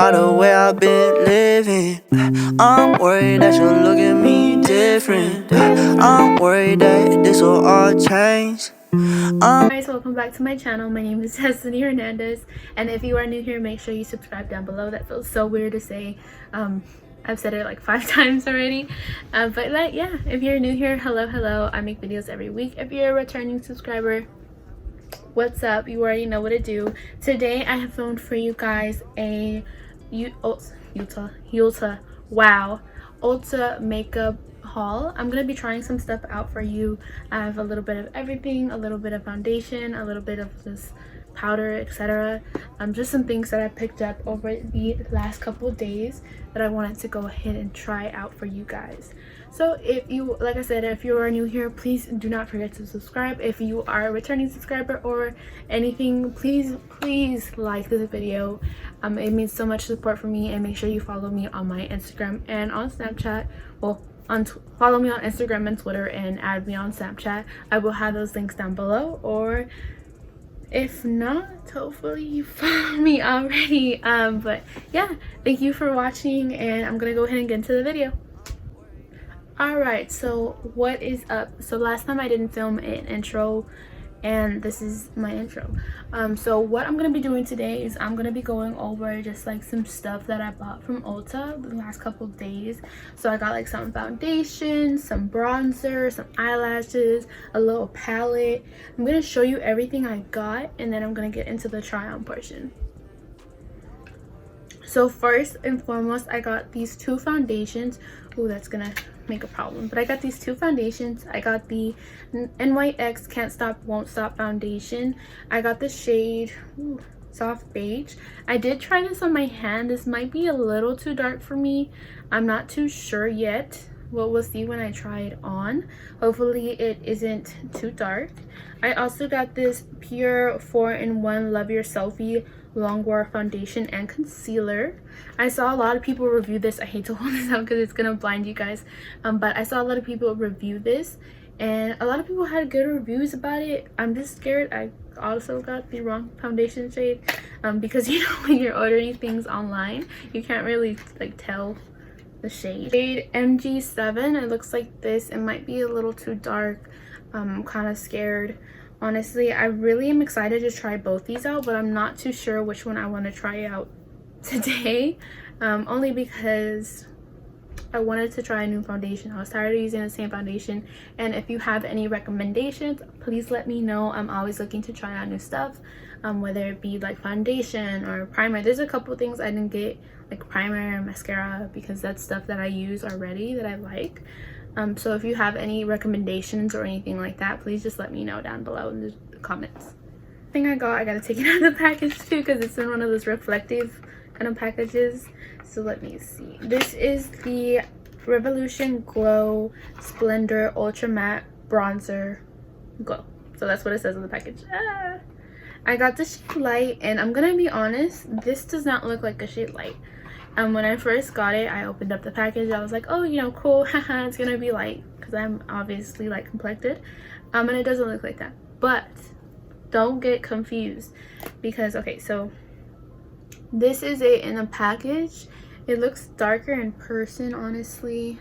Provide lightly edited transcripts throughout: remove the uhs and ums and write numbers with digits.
by the way I've been living. I'm worried that you'll look at me different. I'm worried that this will all change. Guys, welcome back to my channel. My name is Hernandez, and if you are new here, make sure you subscribe down below. That feels so weird to say. I've said it like 5 times already, but yeah, if you're new here, hello. I make videos every week. If you're a returning subscriber, what's up? You already know what to do. Today I have filmed for you guys a ULTA makeup haul. I'm gonna be trying some stuff out for you. I have a little bit of everything, a little bit of foundation, a little bit of this powder, etc. Just some things that I picked up over the last couple days that I wanted to go ahead and try out for you guys. So if you, like I said, if you are new here, please do not forget to subscribe. If you are a returning subscriber or anything, please like this video. It means so much support for me, and make sure you follow me on my Instagram and on Snapchat. Well, follow me on Instagram and Twitter, and add me on Snapchat. I will have those links down below, or if not, hopefully you follow me already. But yeah, thank you for watching, and I'm gonna go ahead and get into the video. Alright, so what is up? So last time I didn't film an intro, and this is my intro. So what I'm gonna be doing today is I'm gonna be going over just like some stuff that I bought from Ulta the last couple of days. So I got like some foundation, some bronzer, some eyelashes, a little palette. I'm gonna show you everything I got, and then I'm gonna get into the try on portion. So first and foremost, I got these two foundations. Ooh, that's gonna make a problem, but I got these two foundations. I got the NYX Can't Stop Won't Stop foundation. I got the shade soft beige. I did try this on my hand. This might be a little too dark for me. I'm not too sure yet. Well, we'll see when I try it on. Hopefully it isn't too dark. I also got this pure 4-in-1 Love Your Selfie Longwear foundation and concealer. I saw a lot of people review this. I hate to hold this up because it's gonna blind you guys, but I saw a lot of people review this, and a lot of people had good reviews about it. I'm just scared I also got the wrong foundation shade, because you know, when you're ordering things online, you can't really like tell the shade. Shade MG7. It looks like this. It might be a little too dark. I'm kind of scared. Honestly, I really am excited to try both these out, but I'm not too sure which one I want to try out today. Only because I wanted to try a new foundation. I was tired of using the same foundation, and if you have any recommendations, please let me know. I'm always looking to try out new stuff, whether it be like foundation or primer. There's a couple things I didn't get, like primer and mascara, because that's stuff that I use already that I like. So if you have any recommendations or anything like that, please just let me know down below in the comments. Thing I gotta take it out of the package too, because it's in one of those reflective kind of packages. So let me see. This is the Revolution Glow Splendor Ultra Matte Bronzer Glow. So that's what it says on the package. I got the shade Light, and I'm gonna be honest, this does not look like a shade Light. When I first got it, I opened up the package. I was like, oh, you know, cool, haha, it's gonna be light, because I'm obviously light complected, and it doesn't look like that. But don't get confused, because okay, so this is it in a package. It looks darker in person, honestly,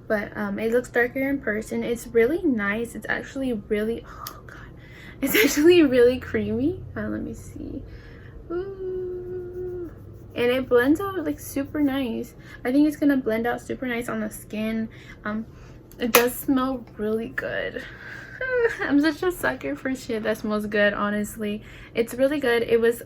but it looks darker in person. It's really nice. It's actually really, oh god, it's actually really creamy. Let me see. Ooh. And it blends out like super nice. I think it's gonna blend out super nice on the skin. It does smell really good. I'm such a sucker for shit that smells good, honestly. It's really good. It was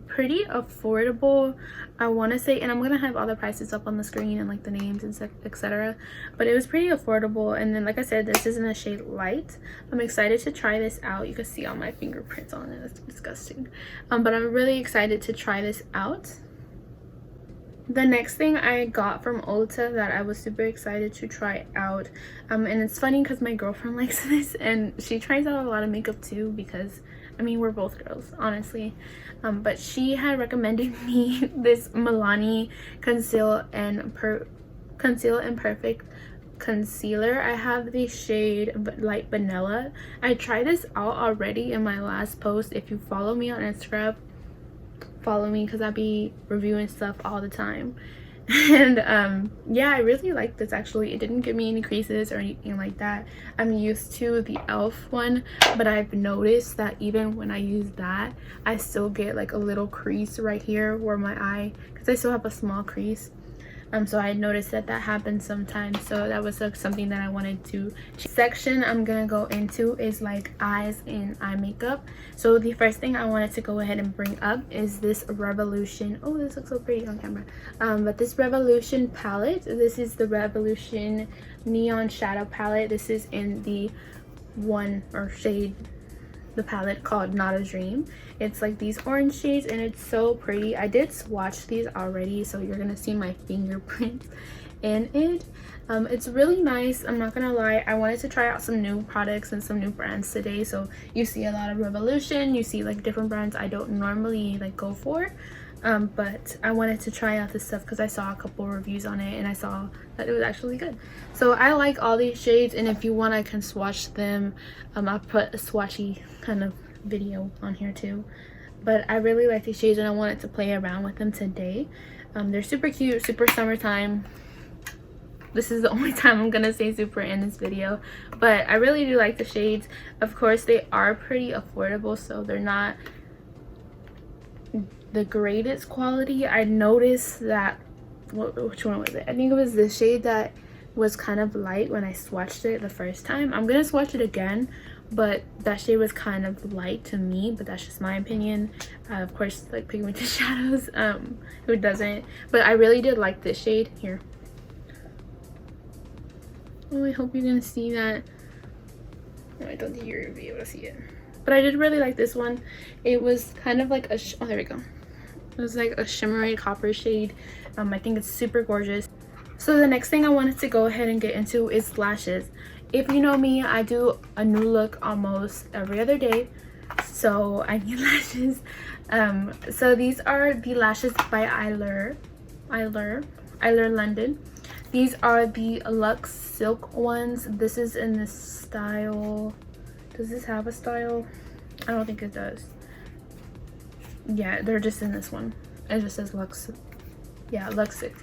pretty affordable, I want to say, and I'm gonna have all the prices up on the screen and like the names and etc. But it was pretty affordable. And then, like I said, this is in the shade Light. I'm excited to try this out. You can see all my fingerprints on it. It's disgusting, but I'm really excited to try this out. The next thing I got from Ulta that I was super excited to try out, and it's funny because my girlfriend likes this, and she tries out a lot of makeup too, because I mean, we're both girls, honestly, but she had recommended me this Milani Conceal and Perfect concealer. I have the shade Light Vanilla. I tried this out already in my last post. If you follow me on Instagram, follow me because I be reviewing stuff all the time. And yeah, I really like this actually. It didn't give me any creases or anything like that. I'm used to the elf one, but I've noticed that even when I use that, I still get like a little crease right here where my eye, because I still have a small crease. So I noticed that that happens sometimes, so that was like something that I wanted to section I'm gonna go into is like eyes and eye makeup. So the first thing I wanted to go ahead and bring up is this Revolution. Oh, this looks so pretty on camera. But this Revolution palette, this is the Revolution Neon Shadow palette. This is in the shade, the palette called Not a Dream. It's like these orange shades and it's so pretty. I did swatch these already, so you're gonna see my fingerprints in it. It's really nice, I'm not gonna lie. I wanted to try out some new products and some new brands today, so you see a lot of Revolution, you see like different brands I don't normally like go for. But I wanted to try out this stuff because I saw a couple reviews on it and I saw that it was actually good. So I like all these shades, and if you want I can swatch them. I'll put a swatchy kind of video on here too. But I really like these shades and I wanted to play around with them today. They're super cute, super summertime. This is the only time I'm gonna say super in this video, but I really do like the shades. Of course, they are pretty affordable, so they're not the greatest quality. I noticed that, which one was it? I think it was the shade that was kind of light when I swatched it the first time. I'm gonna swatch it again, but that shade was kind of light to me, but that's just my opinion. Of course, like pigmented shadows, who doesn't? But I really did like this shade here. Oh, I hope you're gonna see that. No, I don't think you're gonna be able to see it, but I did really like this one. It was kind of like a oh, there we go. It was like a shimmery copper shade. I think it's super gorgeous. So the next thing I wanted to go ahead and get into is lashes. If you know me, I do a new look almost every other day, so I need lashes. So these are the lashes by Eyelure London. These are the Luxe Silk ones. This is in this style. Does this have a style? I don't think it does. Yeah, they're just in this one. It just says Luxe. Yeah, Luxe Silk.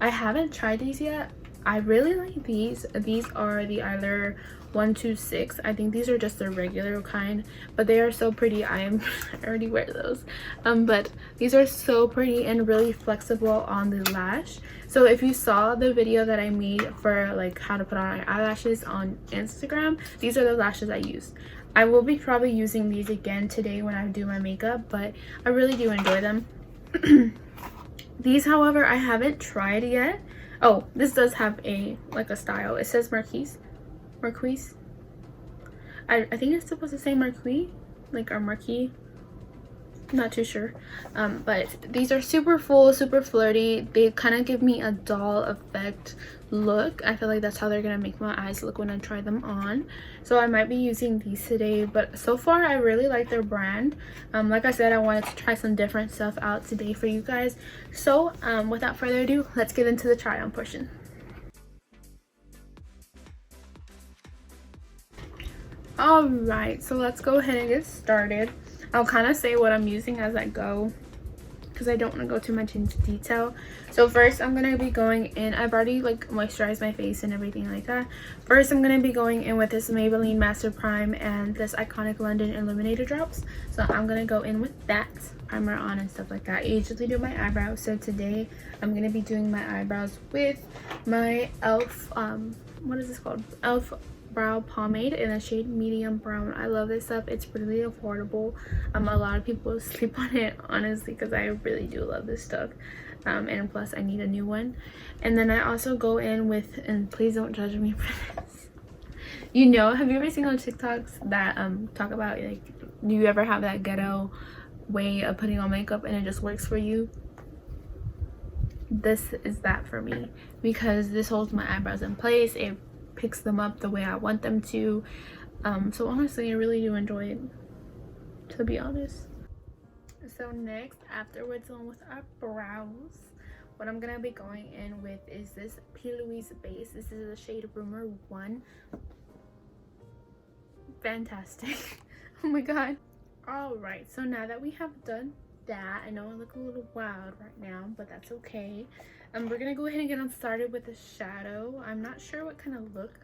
I haven't tried these yet. I really like these. These are the Eyelure 126. I think these are just the regular kind, but they are so pretty. I already wear those. But these are so pretty and really flexible on the lash. So if you saw the video that I made for like how to put on eyelashes on Instagram, these are the lashes I used. I will be probably using these again today when I do my makeup, but I really do enjoy them. These, however, I haven't tried yet. Oh, this does have a like a style. It says Marquise. I think it's supposed to say Marquis, like our Marquis. Not too sure. But these are super full, super flirty. They kind of give me a doll effect look. I feel like that's how they're gonna make my eyes look when I try them on. So I might be using these today, but so far I really like their brand. Like I said, I wanted to try some different stuff out today for you guys. So without further ado, let's get into the try on portion. All right, so let's go ahead and get started. I'll kind of say what I'm using as I go because I don't want to go too much into detail. So first I'm going to be going in, I've already like moisturized my face and everything like that. First I'm going to be going in with this Maybelline Master Prime and this Iconic London Illuminator drops. So I'm going to go in with that primer on and stuff like that. I usually do my eyebrows, so today I'm going to be doing my eyebrows with my elf what is this called, elf brow pomade in the shade medium brown. I love this stuff. It's really affordable. A lot of people sleep on it, honestly, because I really do love this stuff. And plus I need a new one. And then I also go in with, and please don't judge me for this, you know, have you ever seen those TikToks that talk about like, do you ever have that ghetto way of putting on makeup and it just works for you? This is that for me, because this holds my eyebrows in place. It picks them up the way I want them to. So honestly, I really do enjoy it, to be honest. So next, afterwards on with our brows, what I'm gonna be going in with is this P. Louise base. This is the shade Rumor 1. Fantastic. Oh my god. All right, so now that we have done that. I know I look a little wild right now, but that's okay. We're gonna go ahead and get on started with the shadow. I'm not sure what kind of look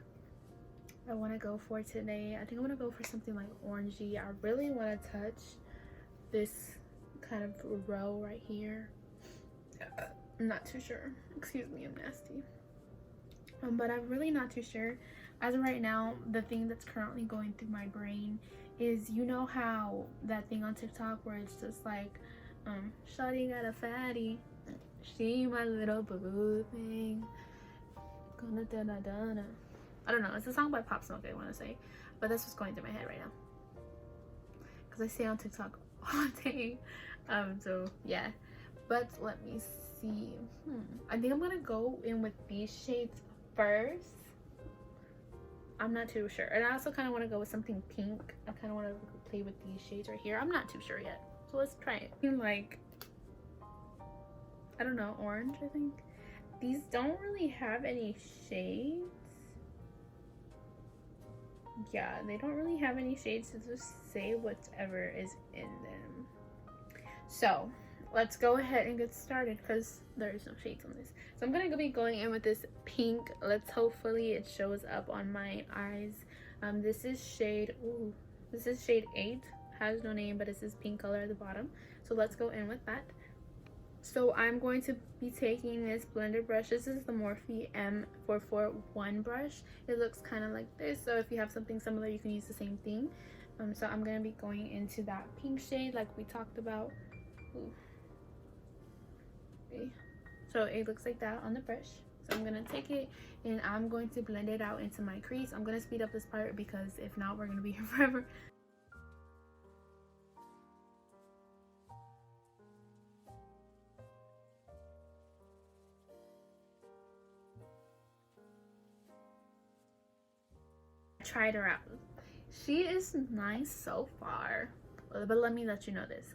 I want to go for today. I think I want to go for something like orangey. I really want to touch this kind of row right here. I'm not too sure. Excuse me, I'm nasty. But I'm really not too sure. As of right now, the thing that's currently going through my brain is, you know how that thing on TikTok where it's just like, shawty got a fatty, she my little boo thing, gonna da da da da. I don't know, it's a song by Pop Smoke, I want to say, but that's what's going through my head right now because I stay on TikTok all day. So yeah, but let me see. I think I'm gonna go in with these shades first. I'm not too sure, and I also kind of want to go with something pink. I kind of want to play with these shades right here. I'm not too sure yet, so let's try it. Like, I don't know, orange. I think these don't really have any shades. Yeah, they don't really have any shades to just say whatever is in them. So let's go ahead and get started because there's no shades on this. So I'm gonna be going in with this pink. Let's hopefully it shows up on my eyes. This is shade 8. Has no name, but it's this pink color at the bottom. So let's go in with that. So I'm going to be taking this blender brush. This is the Morphe M441 brush. It looks kind of like this, so if you have something similar you can use the same thing. So I'm going to be going into that pink shade like we talked about. Ooh. Okay. So it looks like that on the brush. So I'm going to take it and I'm going to blend it out into my crease. I'm going to speed up this part because if not we're going to be here forever. Tried her out. She is nice so far, but let me let you know this.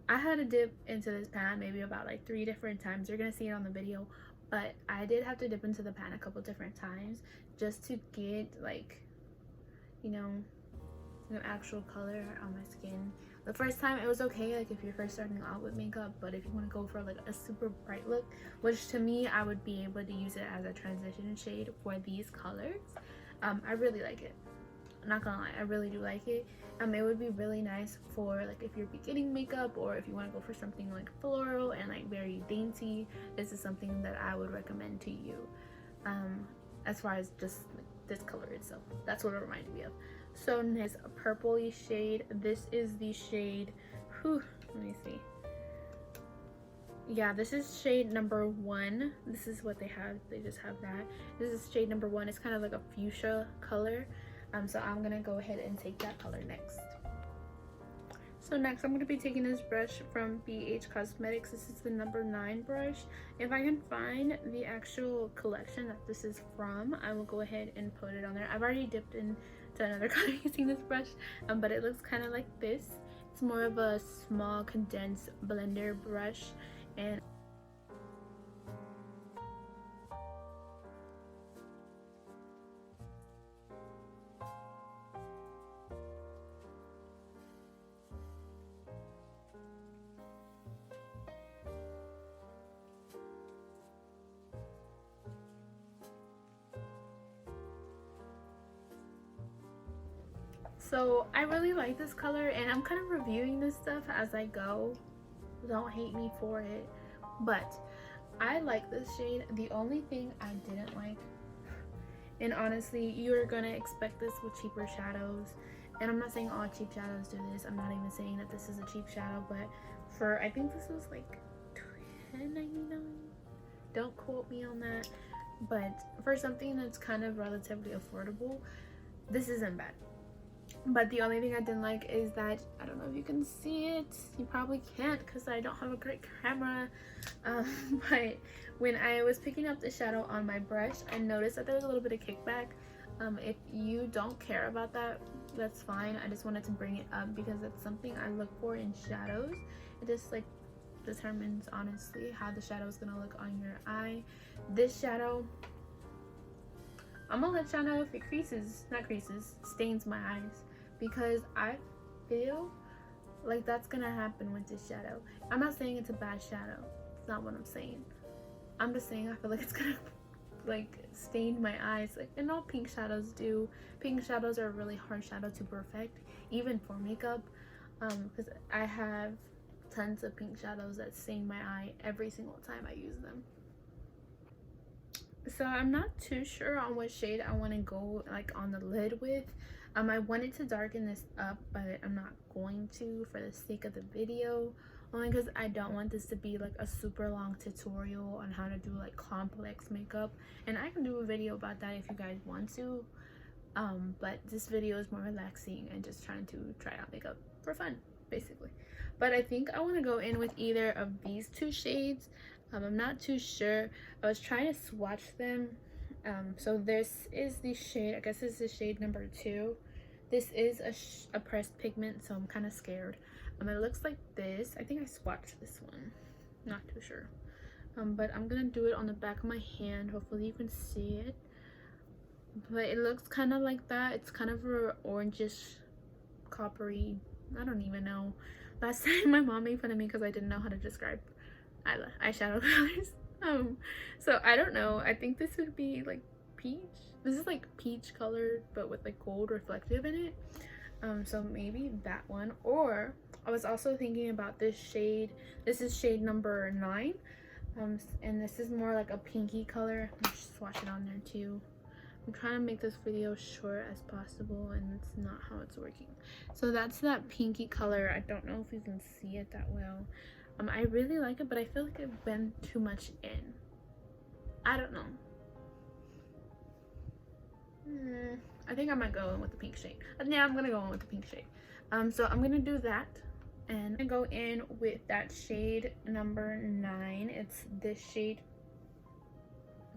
I had to dip into this pan maybe about like 3 different times. You're gonna see it on the video, but I did have to dip into the pan a couple different times just to get like, you know, actual color on my skin. The first time it was okay, like if you're first starting out with makeup, but if you want to go for like a super bright look, which to me I would be able to use it as a transition shade for these colors. I really like it. I'm not gonna lie, I really do like it. It would be really nice for like if you're beginning makeup or if you want to go for something like floral and like very dainty. This is something that I would recommend to you. As far as just like, this color itself, that's what it reminded me of. So next, a purpley shade. This is the shade, let me see. Yeah, this is shade number 1. This is what they have. They just have that. This is shade number 1. It's kind of like a fuchsia color. So I'm gonna go ahead and take that color next. So next I'm gonna be taking this brush from BH Cosmetics. This is the number 9 brush. If I can find the actual collection that this is from, I will go ahead and put it on there. I've already dipped into another color using this brush, but it looks kind of like this. It's more of a small condensed blender brush. And so I really like this color and I'm kind of reviewing this stuff as I go. Don't hate me for it, but I like this shade. The only thing I didn't like, and honestly you're gonna expect this with cheaper shadows, and I'm not saying all cheap shadows do this. I'm not even saying that this is a cheap shadow, but for I think this was like $10.99. Don't quote me on that, but for something that's kind of relatively affordable, this isn't bad. But the only thing I didn't like is that, I don't know if you can see it, you probably can't because I don't have a great camera, but when I was picking up the shadow on my brush, I noticed that there was a little bit of kickback. If you don't care about that, that's fine. I just wanted to bring it up because it's something I look for in shadows. It just like determines honestly how the shadow is gonna look on your eye. This shadow, I'm gonna let y'all know if it stains my eyes, because I feel Like, that's gonna happen with this shadow. I'm not saying it's a bad shadow. It's not what I'm saying. I'm just saying I feel like it's gonna like stain my eyes, like, and all pink shadows do. Pink shadows are a really hard shadow to perfect, even for makeup, because I have tons of pink shadows that stain my eye every single time I use them. So I'm not too sure on what shade I want to go like on the lid with. I wanted to darken this up, but I'm not going to for the sake of the video, only because I don't want this to be like a super long tutorial on how to do like complex makeup, and I can do a video about that if you guys want to, but this video is more relaxing and just trying to try out makeup for fun basically. But I think I want to go in with either of these two shades. I'm not too sure. I was trying to swatch them. So this is the shade, I guess this is shade number 2. This is a pressed pigment, so I'm kind of scared. It looks like this. I think I swatched this one, not too sure. But I'm gonna do it on the back of my hand. Hopefully you can see it, but it looks kind of like that. It's kind of a orangish coppery, I don't even know. Last time my mom made fun of me because I didn't know how to describe eyeshadow colors. So I don't know. I think this would be like peach. This is like peach colored but with like gold reflective in it. So maybe that one. Or I was also thinking about this shade. This is shade number 9. And this is more like a pinky color. I'll just swatch it on there too. I'm trying to make this video short as possible, and it's not how it's working. So that's that pinky color. I don't know if you can see it that well. I really like it, but I feel like it went too much in. I don't know. I think I might go in with the pink shade. Yeah, I'm gonna go in with the pink shade. So I'm gonna do that, and I go in with that shade number 9. It's this shade.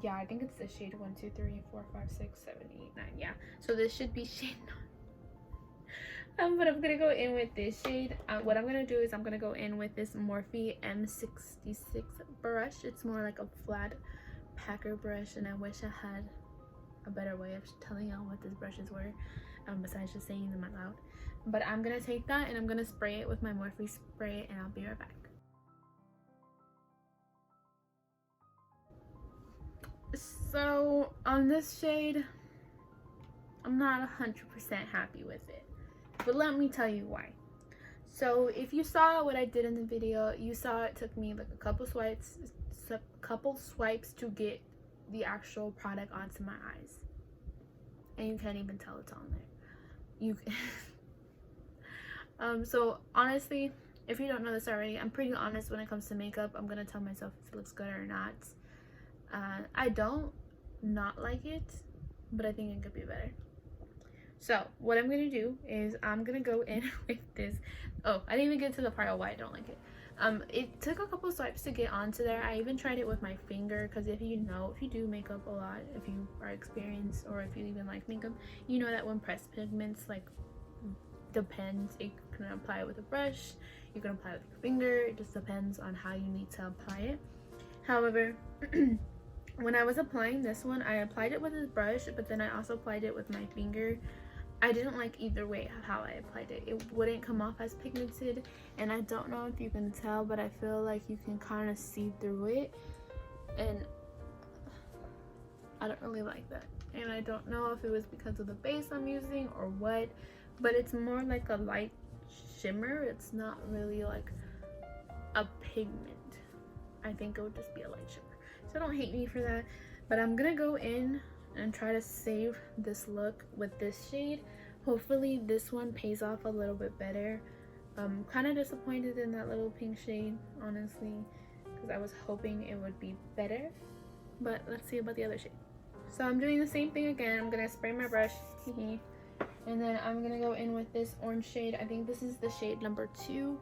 Yeah, I think it's the shade 1, 2, 3, 4, 5, 6, 7, 8, 9. Yeah, so this should be shade 9. But I'm gonna go in with this shade. What I'm gonna do is I'm gonna go in with this Morphe M66 brush. It's more like a flat packer brush, and I wish I had a better way of telling y'all what these brushes were, besides just saying them out loud. But I'm gonna take that and I'm gonna spray it with my Morphe spray, and I'll be right back. So on this shade, I'm not 100% happy with it, but let me tell you why. So if you saw what I did in the video, you saw it took me like a couple swipes to get the actual product onto my eyes, and you can't even tell it's on there. You so honestly, if you don't know this already, I'm pretty honest when it comes to makeup. I'm gonna tell myself if it looks good or not. I don't not like it, but I think it could be better. So what I'm gonna do is I'm gonna go in with this. Oh, I didn't even get to the part of why I don't like it. It took a couple swipes to get onto there. I even tried it with my finger, because if you do makeup a lot, if you are experienced, or if you even like makeup, you know that when pressed pigments, like, depends. You can apply it with a brush, you can apply it with your finger. It just depends on how you need to apply it. However, when I was applying this one, I applied it with a brush, but then I also applied it with my finger. I didn't like either way how I applied it. It wouldn't come off as pigmented, and I don't know if you can tell, but I feel like you can kind of see through it, and I don't really like that. And I don't know if it was because of the base I'm using or what, but it's more like a light shimmer. It's not really like a pigment. I think it would just be a light shimmer. So don't hate me for that, but I'm gonna go in and try to save this look with this shade. Hopefully this one pays off a little bit better. I'm kind of disappointed in that little pink shade, honestly, because I was hoping it would be better, but let's see about the other shade. So I'm doing the same thing again. I'm gonna spray my brush, and then I'm gonna go in with this orange shade. I think this is the shade number 2.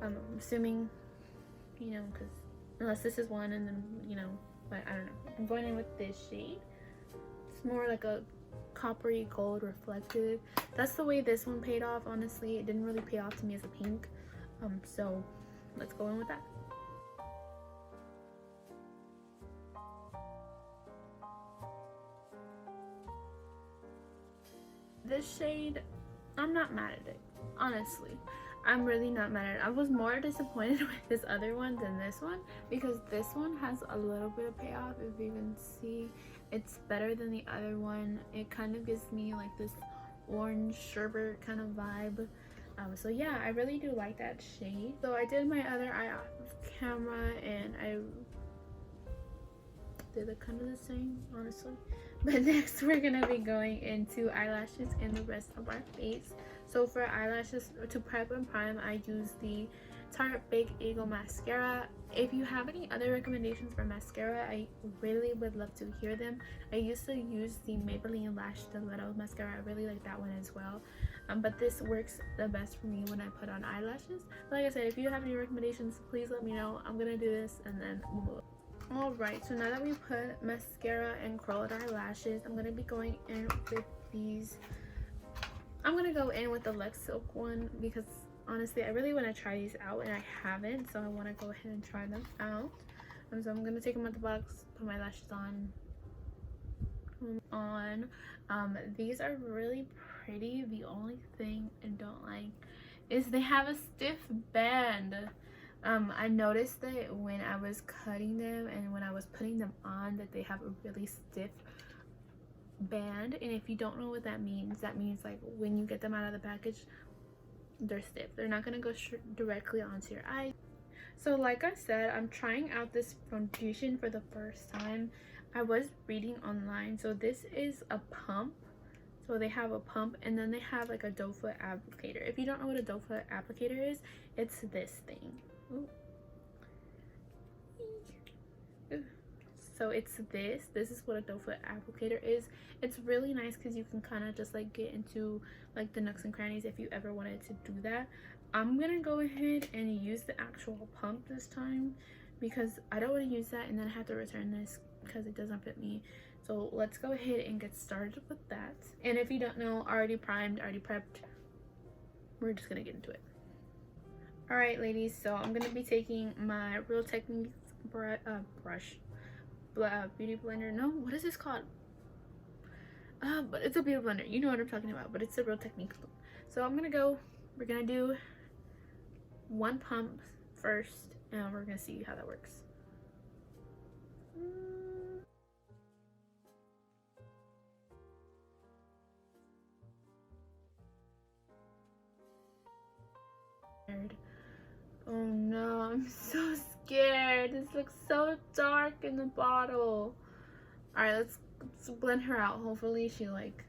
I'm assuming, you know, because unless this is 1, and then, you know, but I don't know. I'm going in with this shade. It's more like a coppery gold reflective. That's the way this one paid off, honestly. It didn't really pay off to me as a pink. So let's go in with that. This shade, I'm not mad at it, honestly. I'm really not mad at it. I was more disappointed with this other one than this one because this one has a little bit of payoff. If you can see, it's better than the other one. It kind of gives me like this orange sherbet kind of vibe. So yeah, I really do like that shade. So I did my other eye off camera and I did it kind of the same, honestly. But next we're gonna be going into eyelashes and the rest of our face. So for eyelashes, to prep and prime, I use the Tarte Big Eagle mascara. If you have any other recommendations for mascara, I really would love to hear them. I used to use the Maybelline Lash Stiletto mascara. I really like that one as well. But this works the best for me when I put on eyelashes. But like I said, if you have any recommendations, please let me know. I'm gonna do this and then we'll. Alright, so now that we put mascara and curled our lashes, I'm gonna be going in with these. I'm gonna go in with the Lex Silk one because honestly I really want to try these out and I haven't, so I want to go ahead and try them out. So I'm gonna take them out the box, put my lashes on. These are really pretty. The only thing I don't like is they have a stiff band. I noticed that when I was cutting them and when I was putting them on that they have a really stiff band, and if you don't know what that means like when you get them out of the package, they're stiff. They're not gonna go directly onto your eye. So like I said, I'm trying out this foundation for the first time. I was reading online, so this is a pump. So they have a pump and then they have like a doe foot applicator. If you don't know what a doe foot applicator is, it's this thing. Ooh. So it's this is what a doe foot applicator is. It's really nice because you can kind of just like get into like the nooks and crannies if you ever wanted to do that. I'm gonna go ahead and use the actual pump this time because I don't want to use that and then I have to return this because it doesn't fit me. So let's go ahead and get started with that. And if you don't know, already primed, already prepped, we're just gonna get into it. All right, ladies, so I'm gonna be taking my Real Techniques beauty blender. No, what is this called? But it's a beauty blender. You know what I'm talking about, but it's a Real Techniques. So we're gonna do one pump first and we're gonna see how that works. Oh no, I'm so scared. This looks so dark in the bottle. All right, let's blend her out. Hopefully she like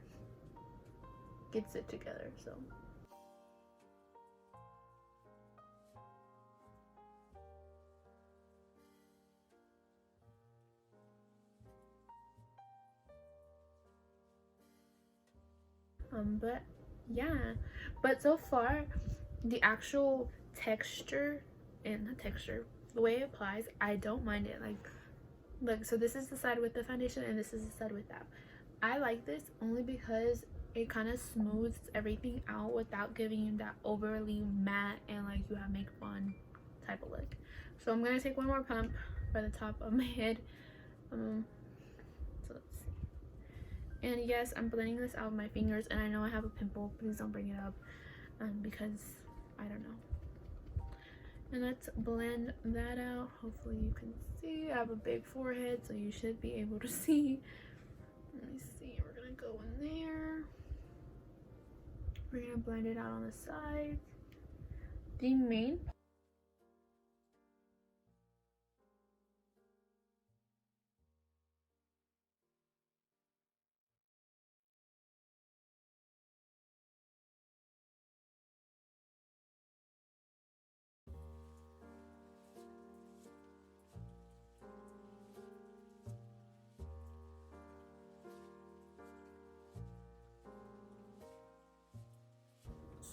gets it together. So but yeah, but so far the actual texture and the way it applies, I don't mind it. Like so this is the side with the foundation and this is the side without. I like this only because it kind of smooths everything out without giving you that overly matte and like you have makeup on type of look. So I'm gonna take one more pump by the top of my head. So let's see. And yes, I'm blending this out with my fingers and I know I have a pimple. Please don't bring it up because I don't know. And let's blend that out. Hopefully you can see. I have a big forehead, so you should be able to see. Let me see. We're gonna go in there. We're gonna blend it out on the side. The main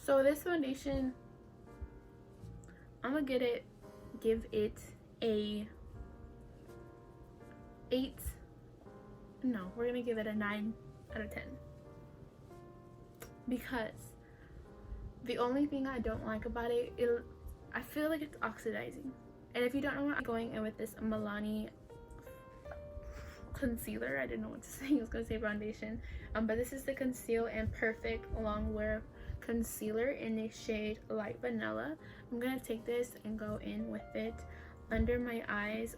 So this foundation, I'm gonna give it a 8. No, we're gonna give it a 9 out of 10. Because the only thing I don't like about it, I feel like it's oxidizing. And if you don't know what I'm going in with this Milani concealer, I didn't know what to say. I was gonna say foundation. But this is the Conceal and Perfect Long Wear concealer in the shade Light Vanilla. I'm gonna take this and go in with it under my eyes.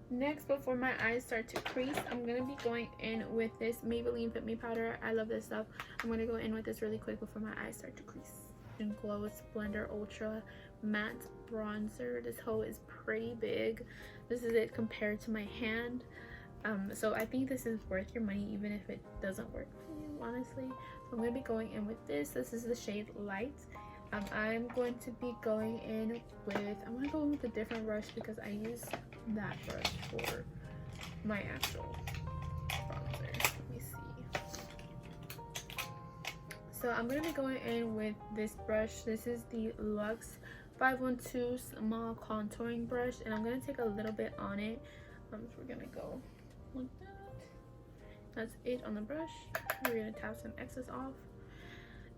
Next, before my eyes start to crease, I'm going to be going in with this Maybelline Fit Me powder. I love this stuff. I'm going to go in with this really quick before my eyes start to crease. And Glow Splendor Ultra Matte Bronzer. This hoe is pretty big. This is it compared to my hand. So I think this is worth your money even if it doesn't work for you, honestly. So I'm going to be going in with this. This is the shade Light. I'm going to be going in with, I'm going to go in with a different brush because I use that brush for my actual bronzer. Let me see. So I'm going to be going in with this brush. This is the Luxe 512 Small Contouring Brush, and I'm going to take a little bit on it. So we're going to go like that. That's it on the brush. We're going to tap some excess off,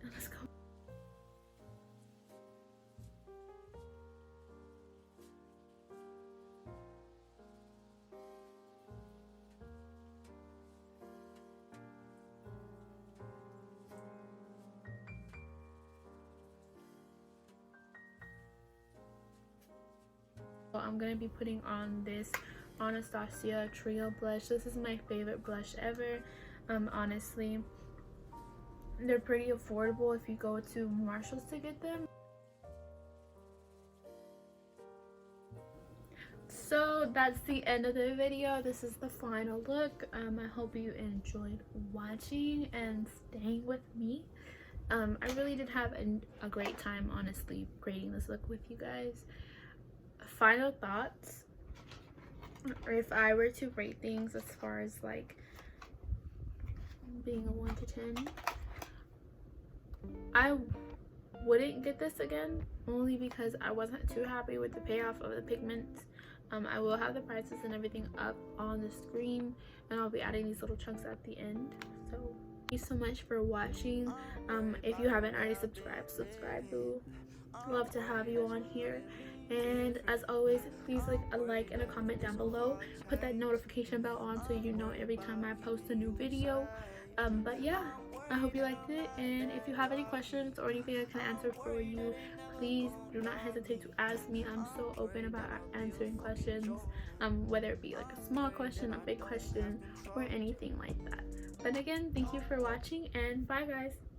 and let's go. I'm gonna be putting on this Anastasia Trio blush. This is my favorite blush ever. Honestly, they're pretty affordable if you go to Marshalls to get them. So that's the end of the video. This is the final look. I hope you enjoyed watching and staying with me. I really did have a great time, honestly, creating this look with you guys. Final thoughts, or if I were to rate things as far as like being a 1 to 10, I wouldn't get this again, only because I wasn't too happy with the payoff of the pigments. I will have the prices and everything up on the screen, and I'll be adding these little chunks at the end. So thank you so much for watching. If you haven't already subscribed, subscribe, boo. Love to have you on here. And as always, please leave a like and a comment down below. Put that notification bell on so you know every time I post a new video. But yeah, I hope you liked it, and if you have any questions or anything I can answer for you, please do not hesitate to ask me. I'm so open about answering questions, whether it be like a small question, a big question, or anything like that. But again, thank you for watching, and bye guys.